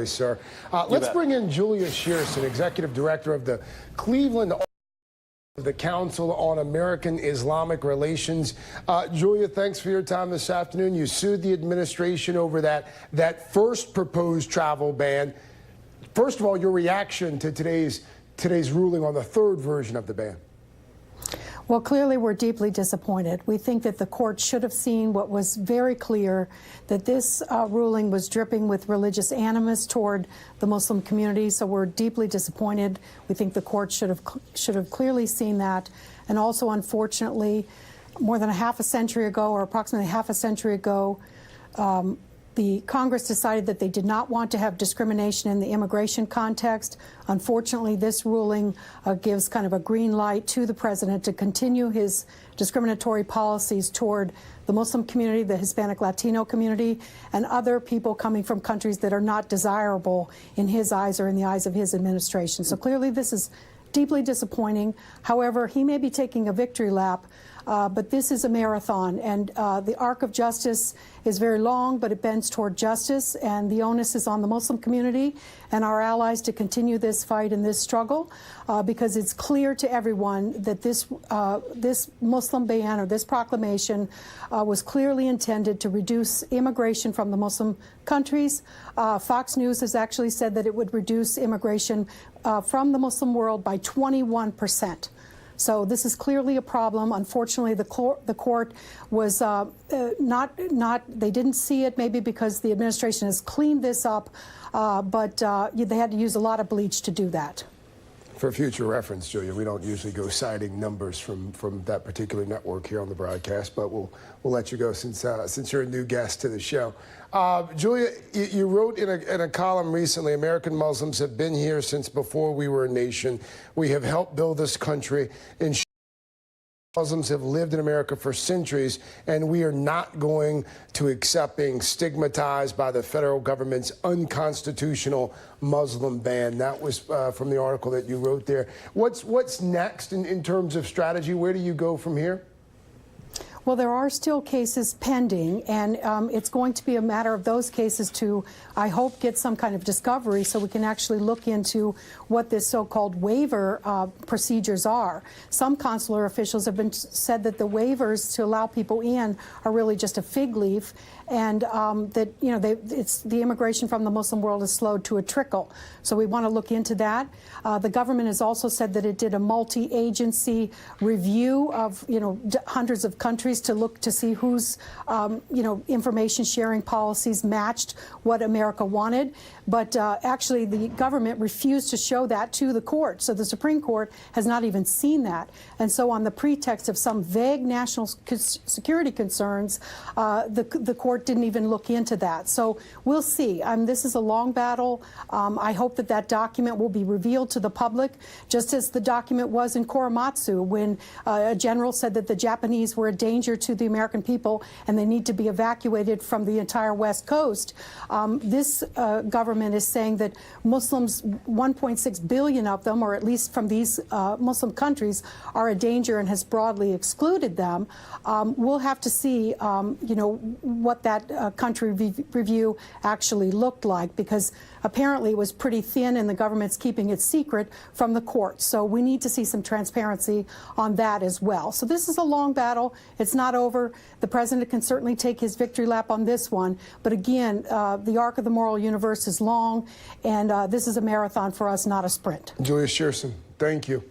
Sir. Let's bring in Julia Shearson, Executive Director of the Cleveland the Council on American Islamic Relations. Julia, thanks for your time this afternoon. You sued the administration over that first proposed travel ban. First of all, your reaction to today's ruling on the third version of the ban. Well, clearly we're deeply disappointed. We think that the court should have seen what was very clear, that this ruling was dripping with religious animus toward the Muslim community. So we're deeply disappointed. We think the court should have clearly seen that. And also, unfortunately, more than a half a century ago, or approximately half a century ago, the Congress decided that they did not want to have discrimination in the immigration context. Unfortunately, this ruling gives kind of a green light to the president to continue his discriminatory policies toward the Muslim community, the Hispanic Latino community, and other people coming from countries that are not desirable in his eyes or in the eyes of his administration. So clearly this is deeply disappointing. However, he may be taking a victory lap, but this is a marathon, and the arc of justice is very long, but it bends toward justice, and the onus is on the Muslim community and our allies to continue this fight and this struggle, because it's clear to everyone that this Muslim ban, or this proclamation, was clearly intended to reduce immigration from the Muslim countries. Fox News has actually said that it would reduce immigration from the Muslim world by 21%. So this is clearly a problem. Unfortunately, the court was they didn't see it, maybe because the administration has cleaned this up, but they had to use a lot of bleach to do that. For future reference, Julia, we don't usually go citing numbers from that particular network here on the broadcast, but we'll let you go since you're a new guest to the show. Julia, you wrote in a column recently, American Muslims have been here since before we were a nation. We have helped build this country. Muslims have lived in America for centuries, and we are not going to accept being stigmatized by the federal government's unconstitutional Muslim ban. That was from the article that you wrote there. What's next in terms of strategy? Where do you go from here? Well, there are still cases pending, and it's going to be a matter of those cases to, I hope, get some kind of discovery so we can actually look into what this so-called waiver procedures are. Some consular officials have said that the waivers to allow people in are really just a fig leaf, and that the immigration from the Muslim world is slowed to a trickle. So we want to look into that. The government has also said that it did a multi-agency review of hundreds of countries to look to see whose information sharing policies matched what America wanted. But actually, the government refused to show that to the court. So the Supreme Court has not even seen that. And so on the pretext of some vague national security concerns, the court didn't even look into that. So we'll see. This is a long battle. I hope that document will be revealed to the public, just as the document was in Korematsu, when a general said that the Japanese were a danger to the American people and they need to be evacuated from the entire West Coast. This government is saying that Muslims, 1.6 billion of them, or at least from these Muslim countries, are a danger and has broadly excluded them. We'll have to see, what that country review actually looked like, because apparently it was pretty thin and the government's keeping it secret from the court. So we need to see some transparency on that as well. So this is a long battle. It's not over. The president can certainly take his victory lap on this one. But again, the arc of the moral universe is long, and this is a marathon for us, not a sprint. Julia Shearson, thank you.